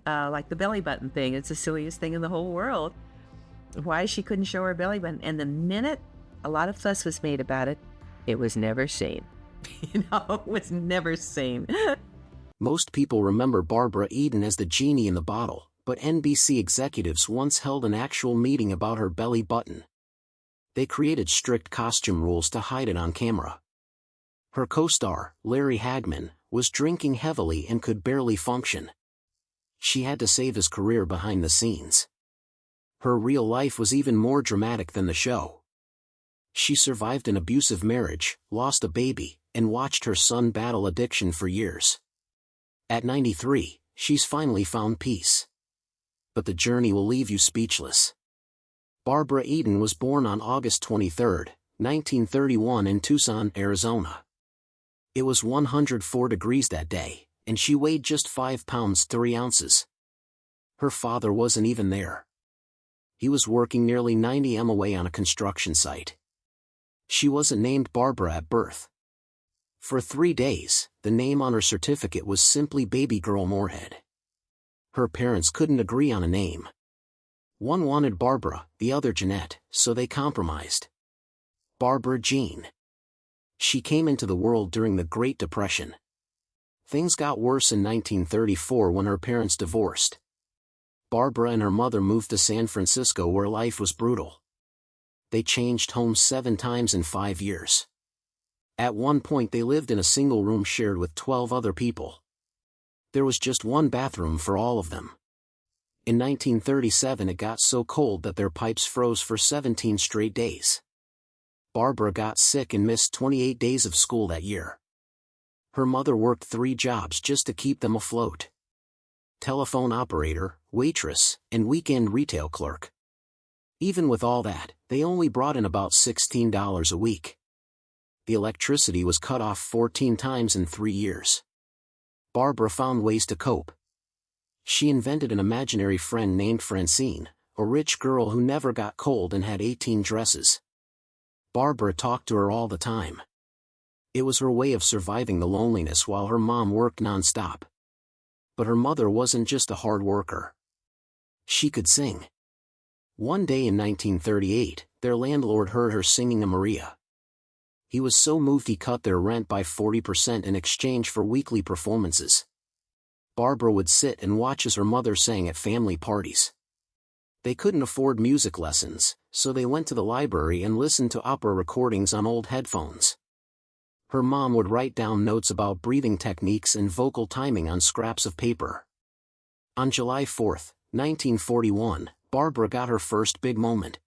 like the belly button thing. It's the silliest thing in the whole world. Why she couldn't show her belly button. And the minute a lot of fuss was made about it, it was never seen. It was never seen. Most people remember Barbara Eden as the genie in the bottle, but NBC executives once held an actual meeting about her belly button. They created strict costume rules to hide it on camera. Her co-star, Larry Hagman, was drinking heavily and could barely function. She had to save his career behind the scenes. Her real life was even more dramatic than the show. She survived an abusive marriage, lost a baby, and watched her son battle addiction for years. At 93, she's finally found peace. But the journey will leave you speechless. Barbara Eden was born on August 23, 1931 in Tucson, Arizona. It was 104 degrees that day, and she weighed just 5 pounds 3 ounces. Her father wasn't even there. He was working nearly 90 miles away on a construction site. She wasn't named Barbara at birth. For 3 days, the name on her certificate was simply Baby Girl Moorhead. Her parents couldn't agree on a name. One wanted Barbara, the other Jeanette, so they compromised. Barbara Jean. She came into the world during the Great Depression. Things got worse in 1934 when her parents divorced. Barbara and her mother moved to San Francisco where life was brutal. They changed homes 7 times in 5 years. At one point they lived in a single room shared with 12 other people. There was just one bathroom for all of them. In 1937 it got so cold that their pipes froze for 17 straight days. Barbara got sick and missed 28 days of school that year. Her mother worked 3 jobs just to keep them afloat. Telephone operator, waitress, and weekend retail clerk. Even with all that, they only brought in about $16 a week. The electricity was cut off 14 times in 3 years. Barbara found ways to cope. She invented an imaginary friend named Francine, a rich girl who never got cold and had 18 dresses. Barbara talked to her all the time. It was her way of surviving the loneliness while her mom worked nonstop. But her mother wasn't just a hard worker. She could sing. One day in 1938, their landlord heard her singing a Maria. He was so moved he cut their rent by 40% in exchange for weekly performances. Barbara would sit and watch as her mother sang at family parties. They couldn't afford music lessons, so they went to the library and listened to opera recordings on old headphones. Her mom would write down notes about breathing techniques and vocal timing on scraps of paper. On July 4, 1941, Barbara got her first big moment.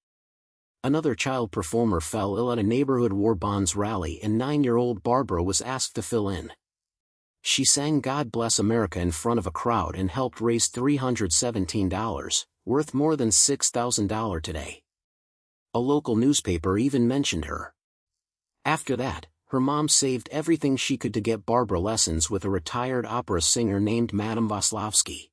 Another child performer fell ill at a neighborhood war bonds rally and 9-year-old Barbara was asked to fill in. She sang God Bless America in front of a crowd and helped raise $317, worth more than $6,000 today. A local newspaper even mentioned her. After that, her mom saved everything she could to get Barbara lessons with a retired opera singer named Madame Vaslovsky.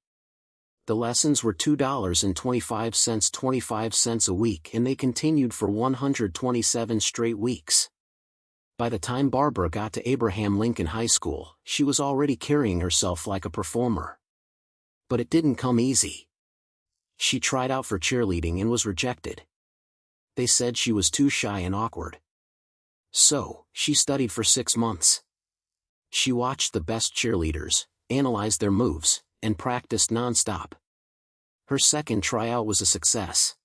The lessons were $2.25 25 cents a week and they continued for 127 straight weeks. By the time Barbara got to Abraham Lincoln High School, she was already carrying herself like a performer. But it didn't come easy. She tried out for cheerleading and was rejected. They said she was too shy and awkward. So, she studied for 6 months. She watched the best cheerleaders, analyzed their moves, and practiced nonstop. Her second tryout was a success.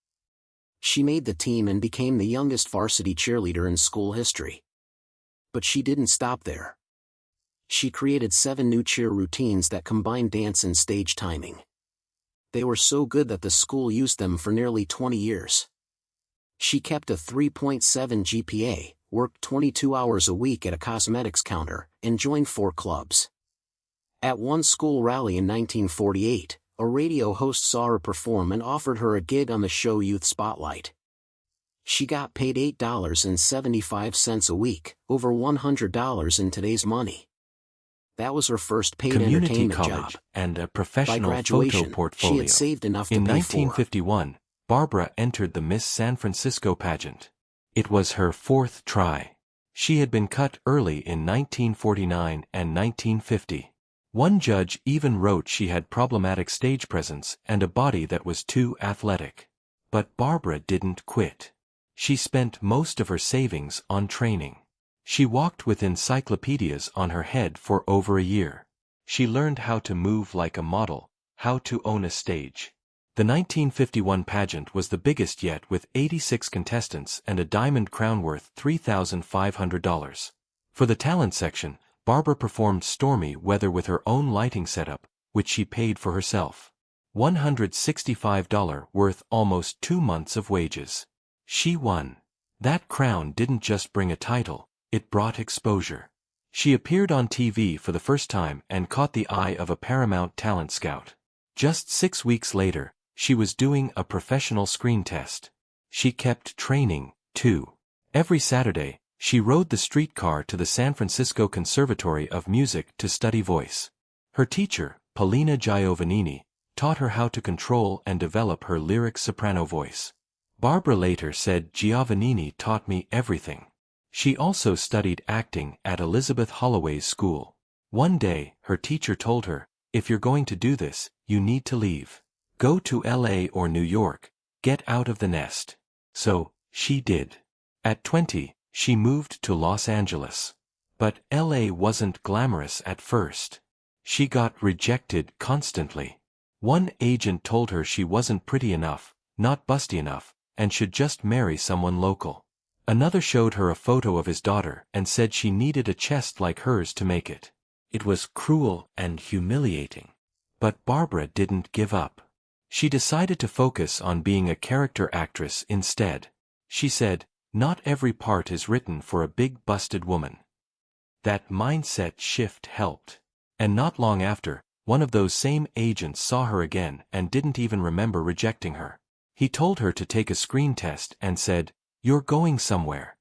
She made the team and became the youngest varsity cheerleader in school history. But she didn't stop there. She created 7 new cheer routines that combined dance and stage timing. They were so good that the school used them for nearly 20 years. She kept a 3.7 GPA, worked 22 hours a week at a cosmetics counter, and joined 4 clubs. At one school rally in 1948, a radio host saw her perform and offered her a gig on the show Youth Spotlight. She got paid $8.75 a week, over $100 in today's money. That was her first paid Community entertainment college job. and a By professional photo graduation, portfolio. she had saved enough to In pay for. 1951, Barbara entered the Miss San Francisco pageant. It was her 4th try. She had been cut early in 1949 and 1950. One judge even wrote she had problematic stage presence and a body that was too athletic. But Barbara didn't quit. She spent most of her savings on training. She walked with encyclopedias on her head for over a year. She learned how to move like a model, how to own a stage. The 1951 pageant was the biggest yet, with 86 contestants and a diamond crown worth $3,500. For the talent section, Barbara performed stormy weather with her own lighting setup, which she paid for herself. $165 worth almost 2 months of wages. She won. That crown didn't just bring a title, it brought exposure. She appeared on TV for the first time and caught the eye of a Paramount talent scout. Just 6 weeks later, she was doing a professional screen test. She kept training, too. Every Saturday, she rode the streetcar to the San Francisco Conservatory of Music to study voice. Her teacher, Paulina Giovannini, taught her how to control and develop her lyric soprano voice. Barbara later said, "Giovannini taught me everything." She also studied acting at Elizabeth Holloway's school. One day, her teacher told her, "If you're going to do this, you need to leave. Go to LA or New York, get out of the nest." So, she did. At 20, she moved to Los Angeles. But LA wasn't glamorous at first. She got rejected constantly. One agent told her she wasn't pretty enough, not busty enough, and should just marry someone local. Another showed her a photo of his daughter and said she needed a chest like hers to make it. It was cruel and humiliating. But Barbara didn't give up. She decided to focus on being a character actress instead. She said, "Not every part is written for a big busted woman." That mindset shift helped. And not long after, one of those same agents saw her again and didn't even remember rejecting her. He told her to take a screen test and said, "You're going somewhere."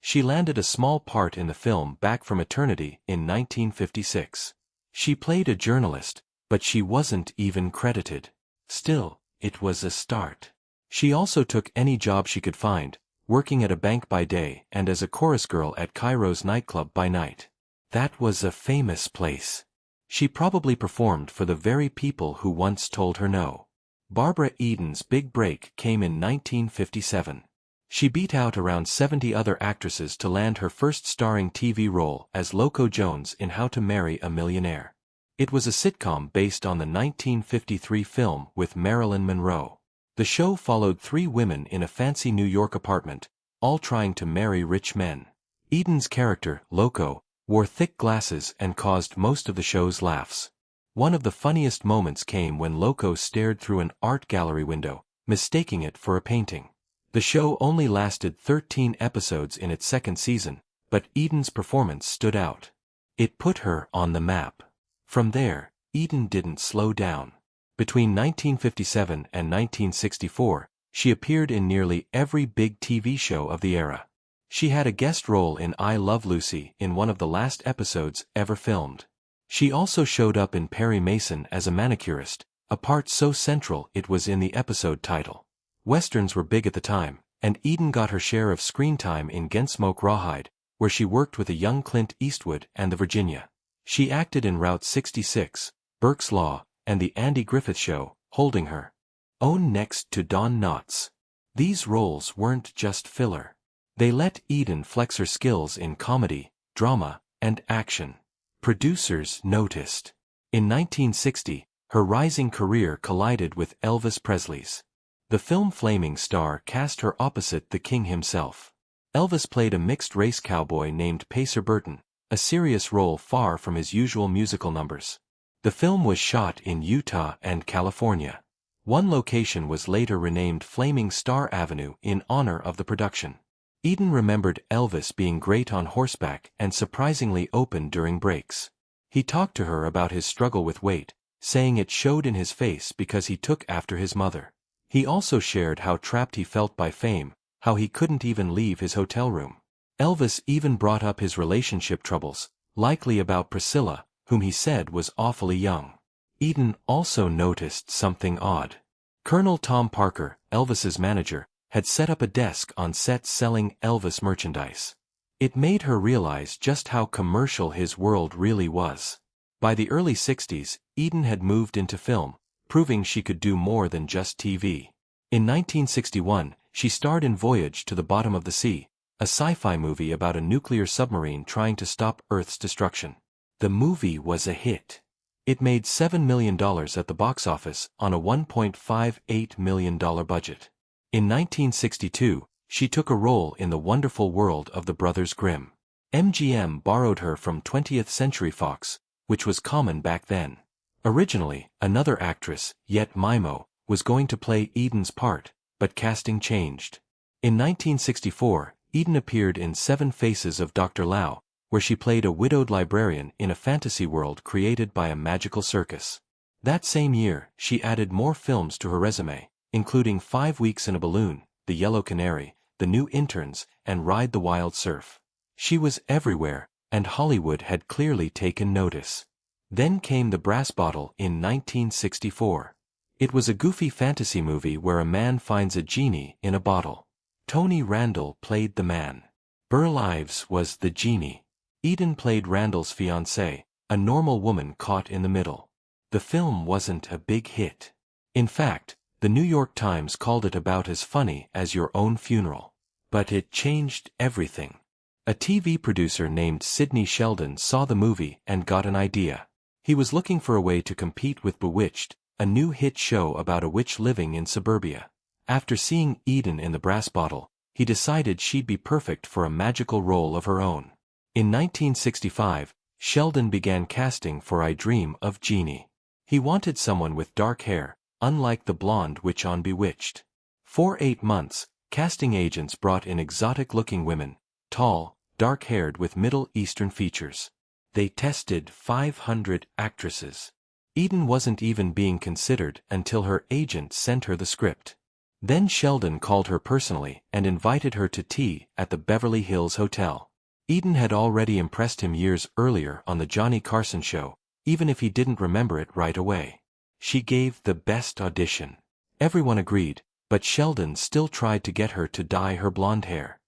She landed a small part in the film Back from Eternity in 1956. She played a journalist, but she wasn't even credited. Still, it was a start. She also took any job she could find, working at a bank by day and as a chorus girl at Cairo's nightclub by night. That was a famous place. She probably performed for the very people who once told her no. Barbara Eden's big break came in 1957. She beat out around 70 other actresses to land her first starring TV role as Loco Jones in How to Marry a Millionaire. It was a sitcom based on the 1953 film with Marilyn Monroe. The show followed 3 women in a fancy New York apartment, all trying to marry rich men. Eden's character, Loco, wore thick glasses and caused most of the show's laughs. One of the funniest moments came when Loco stared through an art gallery window, mistaking it for a painting. The show only lasted 13 episodes in its second season, but Eden's performance stood out. It put her on the map. From there, Eden didn't slow down. Between 1957 and 1964, she appeared in nearly every big TV show of the era. She had a guest role in I Love Lucy in one of the last episodes ever filmed. She also showed up in Perry Mason as a manicurist, a part so central it was in the episode title. Westerns were big at the time, and Eden got her share of screen time in Gunsmoke Rawhide, where she worked with a young Clint Eastwood and the Virginia. She acted in Route 66, Burke's Law, and The Andy Griffith Show, Holding Her Own next to Don Knotts. These roles weren't just filler. They let Eden flex her skills in comedy, drama, and action. Producers noticed. In 1960, her rising career collided with Elvis Presley's. The film Flaming Star cast her opposite the king himself. Elvis played a mixed-race cowboy named Pacer Burton, a serious role far from his usual musical numbers. The film was shot in Utah and California. One location was later renamed Flaming Star Avenue in honor of the production. Eden remembered Elvis being great on horseback and surprisingly open during breaks. He talked to her about his struggle with weight, saying it showed in his face because he took after his mother. He also shared how trapped he felt by fame, how he couldn't even leave his hotel room. Elvis even brought up his relationship troubles, likely about Priscilla, whom he said was awfully young. Eden also noticed something odd. Colonel Tom Parker, Elvis's manager, had set up a desk on set selling Elvis merchandise. It made her realize just how commercial his world really was. By the early 60s, Eden had moved into film, proving she could do more than just TV. In 1961, she starred in Voyage to the Bottom of the Sea, a sci-fi movie about a nuclear submarine trying to stop Earth's destruction. The movie was a hit. It made $7 million at the box office on a $1.58 million budget. In 1962, she took a role in The Wonderful World of the Brothers Grimm. MGM borrowed her from 20th Century Fox, which was common back then. Originally, another actress, Yet Mimo, was going to play Eden's part, but casting changed. In 1964, Eden appeared in 7 Faces of Dr. Lao, where she played a widowed librarian in a fantasy world created by a magical circus. That same year, she added more films to her resume, including 5 Weeks in a Balloon, The Yellow Canary, The New Interns, and Ride the Wild Surf. She was everywhere, and Hollywood had clearly taken notice. Then came The Brass Bottle in 1964. It was a goofy fantasy movie where a man finds a genie in a bottle. Tony Randall played the man. Burl Ives was the genie. Eden played Randall's fiancée, a normal woman caught in the middle. The film wasn't a big hit. In fact, the New York Times called it about as funny as Your Own Funeral. But it changed everything. A TV producer named Sidney Sheldon saw the movie and got an idea. He was looking for a way to compete with Bewitched, a new hit show about a witch living in suburbia. After seeing Eden in The Brass Bottle, he decided she'd be perfect for a magical role of her own. In 1965, Sheldon began casting for I Dream of Jeannie. He wanted someone with dark hair, unlike the blonde witch on Bewitched. For 8 months, casting agents brought in exotic-looking women, tall, dark-haired with Middle Eastern features. They tested 500 actresses. Eden wasn't even being considered until her agent sent her the script. Then Sheldon called her personally and invited her to tea at the Beverly Hills Hotel. Eden had already impressed him years earlier on the Johnny Carson show, even if he didn't remember it right away. She gave the best audition. Everyone agreed, but Sheldon still tried to get her to dye her blonde hair.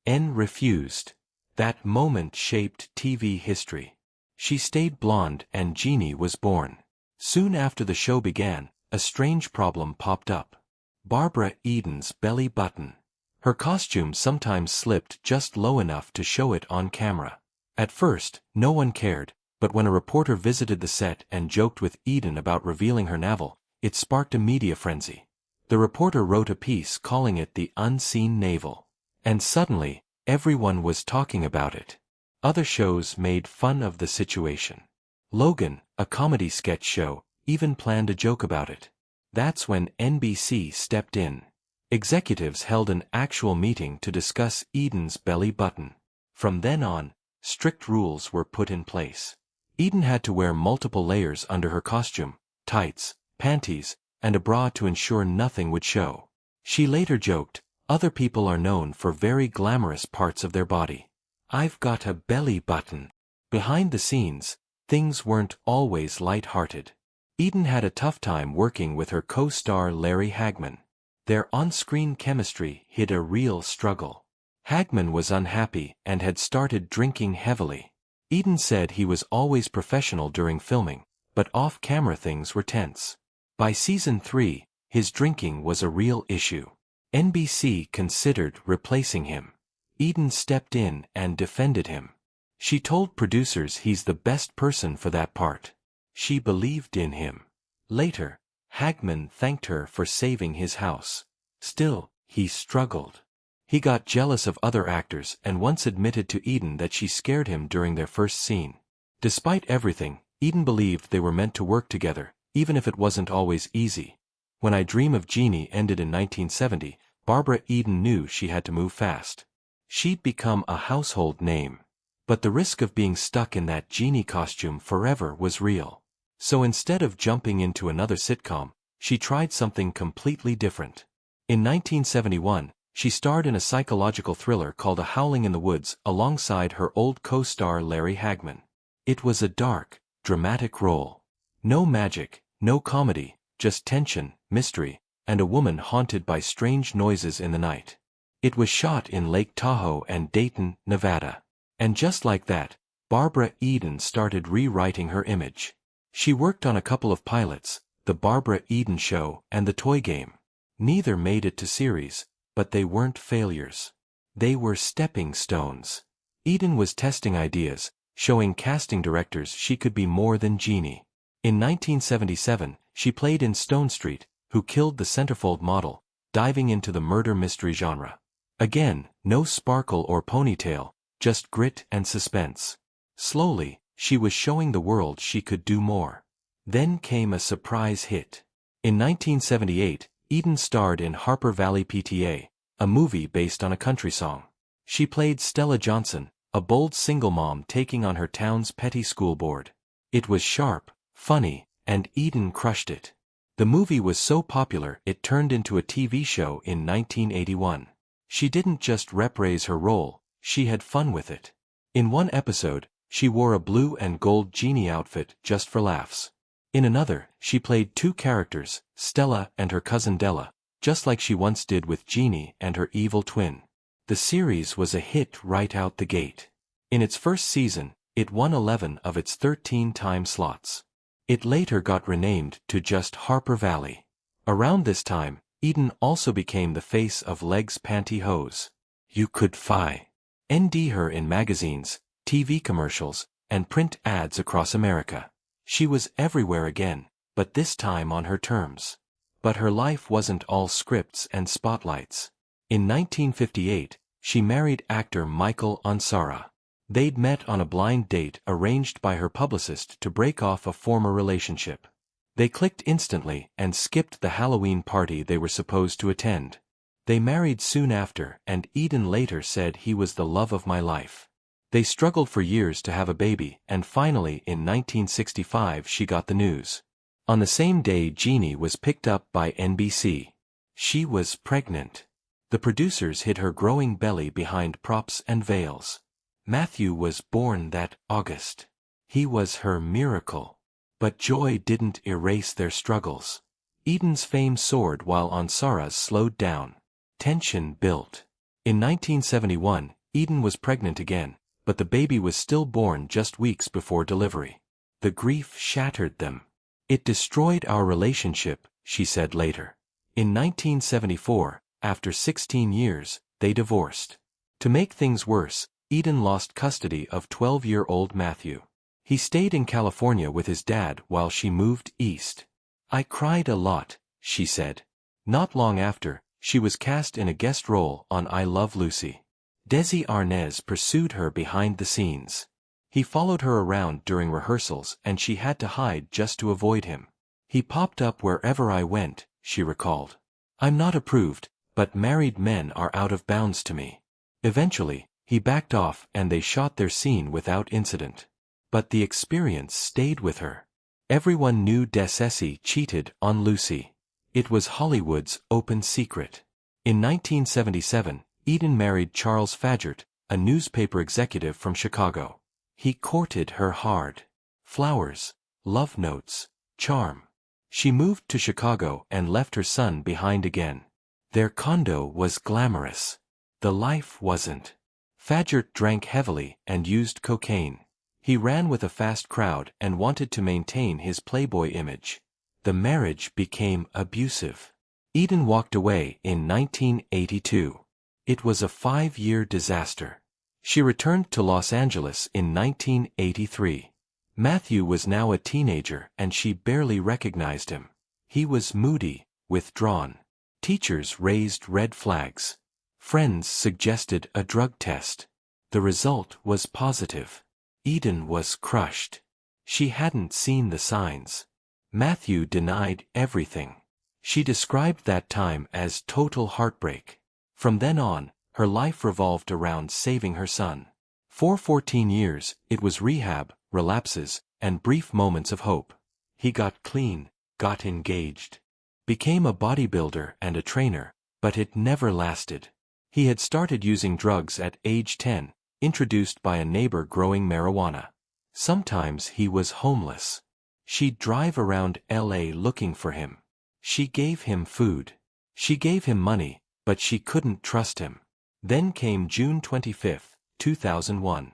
N refused. That moment shaped TV history. She stayed blonde and Jeannie was born. Soon after the show began, a strange problem popped up. Barbara Eden's belly button. Her costume sometimes slipped just low enough to show it on camera. At first, no one cared, but when a reporter visited the set and joked with Eden about revealing her navel, it sparked a media frenzy. The reporter wrote a piece calling it the unseen navel. And suddenly, everyone was talking about it. Other shows made fun of the situation. Logan, a comedy sketch show, even planned a joke about it. That's when NBC stepped in. Executives held an actual meeting to discuss Eden's belly button. From then on, strict rules were put in place. Eden had to wear multiple layers under her costume, tights, panties, and a bra to ensure nothing would show. She later joked, "Other people are known for very glamorous parts of their body. I've got a belly button." Behind the scenes, things weren't always light-hearted. Eden had a tough time working with her co-star Larry Hagman. Their on-screen chemistry hid a real struggle. Hagman was unhappy and had started drinking heavily. Eden said he was always professional during filming, but off-camera things were tense. By season 3, his drinking was a real issue. NBC considered replacing him. Eden stepped in and defended him. She told producers he's the best person for that part. She believed in him. Later, Hagman thanked her for saving his house. Still, he struggled. He got jealous of other actors and once admitted to Eden that she scared him during their first scene. Despite everything, Eden believed they were meant to work together, even if it wasn't always easy. When I Dream of Jeannie ended in 1970, Barbara Eden knew she had to move fast. She'd become a household name. But the risk of being stuck in that genie costume forever was real. So instead of jumping into another sitcom, she tried something completely different. In 1971, she starred in a psychological thriller called A Howling in the Woods alongside her old co-star Larry Hagman. It was a dark, dramatic role. No magic, no comedy, just tension, mystery, and a woman haunted by strange noises in the night. It was shot in Lake Tahoe and Dayton, Nevada. And just like that, Barbara Eden started rewriting her image. She worked on a couple of pilots, The Barbara Eden Show and The Toy Game. Neither made it to series, but they weren't failures. They were stepping stones. Eden was testing ideas, showing casting directors she could be more than Jeannie. In 1977, she played in Stone Street, Who Killed the Centerfold Model, diving into the murder mystery genre. Again, no sparkle or ponytail, just grit and suspense. Slowly, she was showing the world she could do more. Then came a surprise hit. In 1978, Eden starred in Harper Valley PTA, a movie based on a country song. She played Stella Johnson, a bold single mom taking on her town's petty school board. It was sharp, funny, and Eden crushed it. The movie was so popular it turned into a TV show in 1981. She didn't just reprise her role, she had fun with it. In one episode, she wore a blue and gold Jeannie outfit just for laughs. In another, she played two characters, Stella and her cousin Della, just like she once did with Jeannie and her evil twin. The series was a hit right out the gate. In its first season, it won 11 of its 13 time slots. It later got renamed to just Harper Valley. Around this time, Eden also became the face of Legs Pantyhose. You could find her in magazines, TV commercials, and print ads across America. She was everywhere again, but this time on her terms. But her life wasn't all scripts and spotlights. In 1958, she married actor Michael Ansara. They'd met on a blind date arranged by her publicist to break off a former relationship. They clicked instantly and skipped the Halloween party they were supposed to attend. They married soon after, and Eden later said he was the love of my life. They struggled for years to have a baby, and finally in 1965 she got the news. On the same day Jeannie was picked up by NBC. She was pregnant. The producers hid her growing belly behind props and veils. Matthew was born that August. He was her miracle. But joy didn't erase their struggles. Eden's fame soared while Ansara's slowed down. Tension built. In 1971, Eden was pregnant again, but the baby was still born just weeks before delivery. The grief shattered them. It destroyed our relationship, she said later. In 1974, after 16 years, they divorced. To make things worse, Eden lost custody of 12-year-old Matthew. He stayed in California with his dad while she moved east. I cried a lot, she said. Not long after, she was cast in a guest role on I Love Lucy. Desi Arnaz pursued her behind the scenes. He followed her around during rehearsals and she had to hide just to avoid him. He popped up wherever I went, she recalled. I'm not approved, but married men are out of bounds to me. Eventually, he backed off and they shot their scene without incident. But the experience stayed with her. Everyone knew Desi cheated on Lucy. It was Hollywood's open secret. In 1977, Eden married Charles Fagert, a newspaper executive from Chicago. He courted her hard. Flowers, love notes, charm. She moved to Chicago and left her son behind again. Their condo was glamorous. The life wasn't. Fagert drank heavily and used cocaine. He ran with a fast crowd and wanted to maintain his playboy image. The marriage became abusive. Eden walked away in 1982. It was a 5-year disaster. She returned to Los Angeles in 1983. Matthew was now a teenager and she barely recognized him. He was moody, withdrawn. Teachers raised red flags. Friends suggested a drug test. The result was positive. Eden was crushed. She hadn't seen the signs. Matthew denied everything. She described that time as total heartbreak. From then on, her life revolved around saving her son. For 14 years, it was rehab, relapses, and brief moments of hope. He got clean, got engaged, became a bodybuilder and a trainer, but it never lasted. He had started using drugs at age 10, introduced by a neighbor growing marijuana. Sometimes he was homeless. She'd drive around LA looking for him. She gave him food. She gave him money, but she couldn't trust him. Then came June 25, 2001.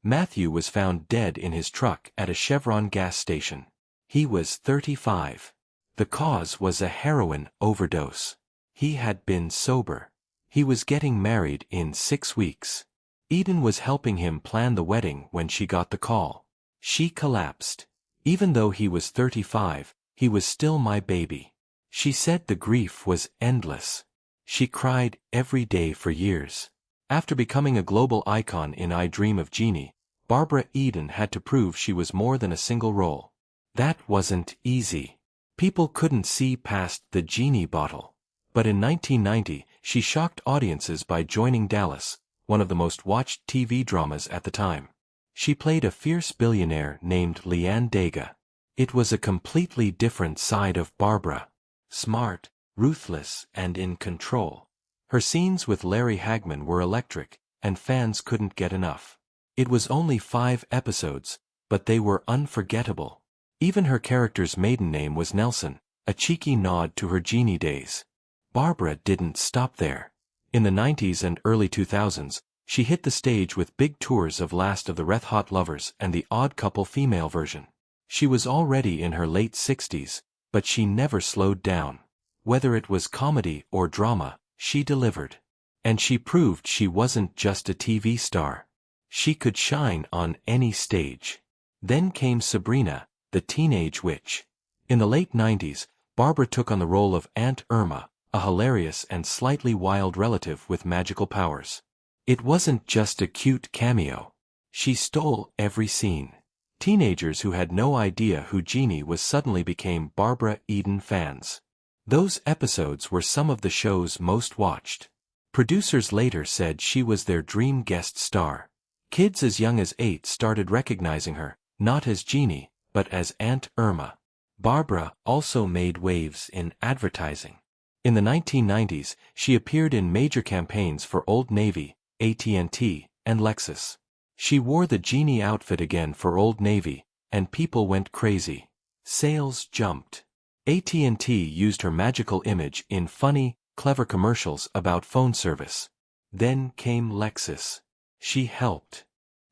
Matthew was found dead in his truck at a Chevron gas station. He was 35. The cause was a heroin overdose. He had been sober. He was getting married in 6 weeks. Eden was helping him plan the wedding when she got the call. She collapsed. Even though he was 35, he was still my baby. She said the grief was endless. She cried every day for years. After becoming a global icon in I Dream of Jeannie, Barbara Eden had to prove she was more than a single role. That wasn't easy. People couldn't see past the Jeannie bottle. But in 1990, she shocked audiences by joining Dallas, one of the most watched TV dramas at the time. She played a fierce billionaire named Leanne Daga. It was a completely different side of Barbara. Smart, ruthless, and in control. Her scenes with Larry Hagman were electric, and fans couldn't get enough. It was only 5 episodes, but they were unforgettable. Even her character's maiden name was Nelson, a cheeky nod to her Jeannie days. Barbara didn't stop there. In the 90s and early 2000s, she hit the stage with big tours of Last of the Red Hot Lovers and the Odd Couple female version. She was already in her late 60s, but she never slowed down. Whether it was comedy or drama, she delivered. And she proved she wasn't just a TV star. She could shine on any stage. Then came Sabrina, the Teenage Witch. In the late 90s, Barbara took on the role of Aunt Irma, a hilarious and slightly wild relative with magical powers. It wasn't just a cute cameo. She stole every scene. Teenagers who had no idea who Jeannie was suddenly became Barbara Eden fans. Those episodes were some of the show's most watched. Producers later said she was their dream guest star. Kids as young as 8 started recognizing her, not as Jeannie, but as Aunt Irma. Barbara also made waves in advertising. In the 1990s, she appeared in major campaigns for Old Navy, AT&T, and Lexus. She wore the Jeannie outfit again for Old Navy, and people went crazy. Sales jumped. AT&T used her magical image in funny, clever commercials about phone service. Then came Lexus. She helped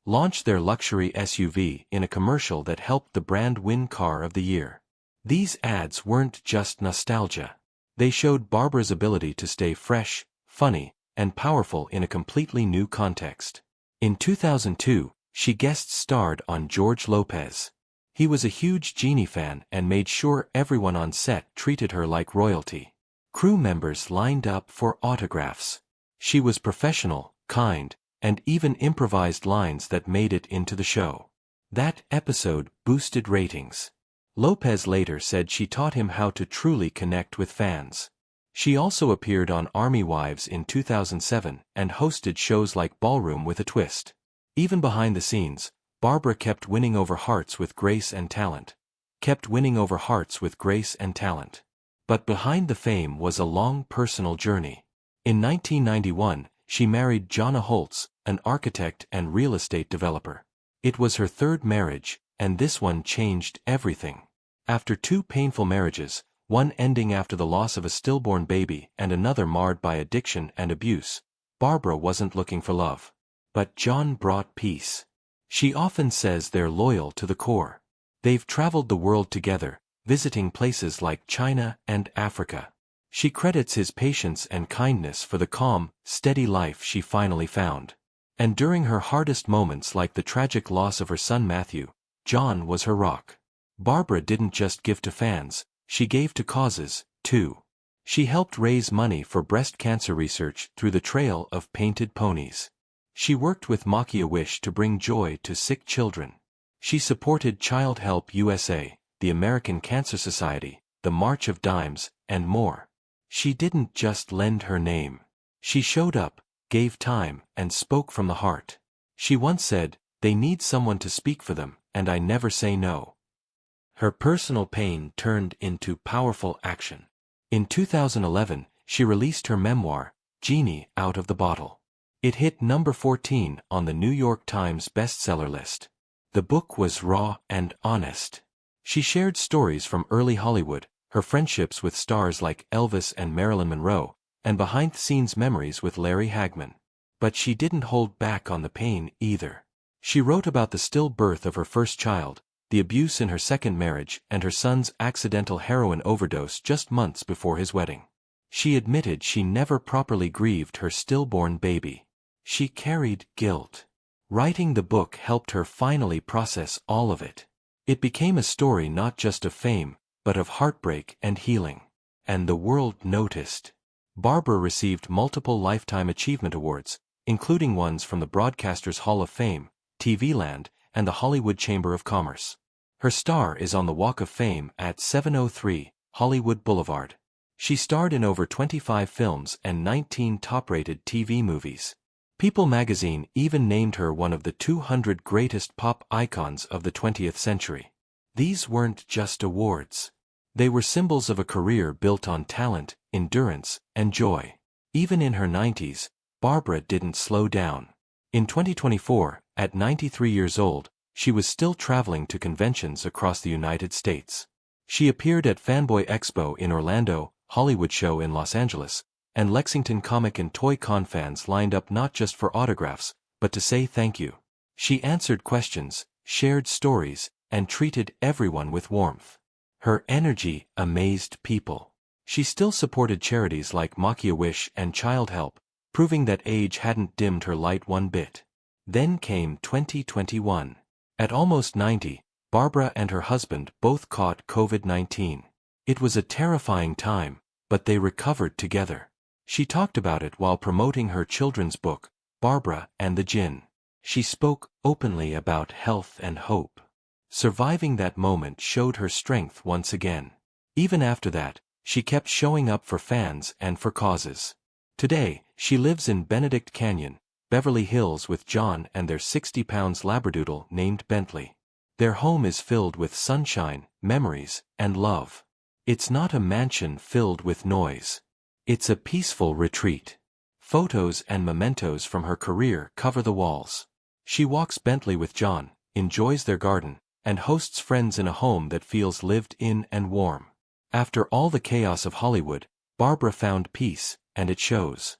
launch their luxury SUV in a commercial that helped the brand win Car of the Year. These ads weren't just nostalgia. They showed Barbara's ability to stay fresh, funny, and powerful in a completely new context. In 2002, she guest-starred on George Lopez. He was a huge Jeannie fan and made sure everyone on set treated her like royalty. Crew members lined up for autographs. She was professional, kind, and even improvised lines that made it into the show. That episode boosted ratings. Lopez later said she taught him how to truly connect with fans. She also appeared on Army Wives in 2007 and hosted shows like Ballroom with a Twist. Even behind the scenes, Barbara kept winning over hearts with grace and talent. But behind the fame was a long personal journey. In 1991, she married Jonna Holtz, an architect and real estate developer. It was her third marriage, and this one changed everything. After 2 painful marriages, one ending after the loss of a stillborn baby and another marred by addiction and abuse, Barbara wasn't looking for love. But John brought peace. She often says they're loyal to the core. They've traveled the world together, visiting places like China and Africa. She credits his patience and kindness for the calm, steady life she finally found. And during her hardest moments like the tragic loss of her son Matthew, John was her rock. Barbara didn't just give to fans, she gave to causes, too. She helped raise money for breast cancer research through the Trail of Painted Ponies. She worked with Make-A-Wish to bring joy to sick children. She supported Child Help USA, the American Cancer Society, the March of Dimes, and more. She didn't just lend her name. She showed up, gave time, and spoke from the heart. She once said, "They need someone to speak for them, and I never say no." Her personal pain turned into powerful action. In 2011, she released her memoir, Jeannie Out of the Bottle. It hit number 14 on the New York Times bestseller list. The book was raw and honest. She shared stories from early Hollywood, her friendships with stars like Elvis and Marilyn Monroe, and behind-the-scenes memories with Larry Hagman. But she didn't hold back on the pain either. She wrote about the stillbirth of her first child, the abuse in her second marriage, and her son's accidental heroin overdose just months before his wedding. She admitted she never properly grieved her stillborn baby. She carried guilt. Writing the book helped her finally process all of it. It became a story not just of fame, but of heartbreak and healing. And the world noticed. Barbara received multiple Lifetime Achievement Awards, including ones from the Broadcasters Hall of Fame, TV Land, and the Hollywood Chamber of Commerce. Her star is on the Walk of Fame at 703 Hollywood Boulevard. She starred in over 25 films and 19 top-rated TV movies. People magazine even named her one of the 200 greatest pop icons of the 20th century. These weren't just awards. They were symbols of a career built on talent, endurance, and joy. Even in her 90s, Barbara didn't slow down. In 2024, at 93 years old, she was still traveling to conventions across the United States. She appeared at Fanboy Expo in Orlando, Hollywood Show in Los Angeles, and Lexington Comic and Toy Con. Fans lined up not just for autographs, but to say thank you. She answered questions, shared stories, and treated everyone with warmth. Her energy amazed people. She still supported charities like Make-A-Wish and Child Help, proving that age hadn't dimmed her light one bit. Then came 2021. At almost 90, Barbara and her husband both caught COVID-19. It was a terrifying time, but they recovered together. She talked about it while promoting her children's book, Barbara and the Djinn. She spoke openly about health and hope. Surviving that moment showed her strength once again. Even after that, she kept showing up for fans and for causes. Today, she lives in Benedict Canyon, Beverly Hills with John and their 60-pound labradoodle named Bentley. Their home is filled with sunshine, memories, and love. It's not a mansion filled with noise. It's a peaceful retreat. Photos and mementos from her career cover the walls. She walks Bentley with John, enjoys their garden, and hosts friends in a home that feels lived in and warm. After all the chaos of Hollywood, Barbara found peace, and it shows.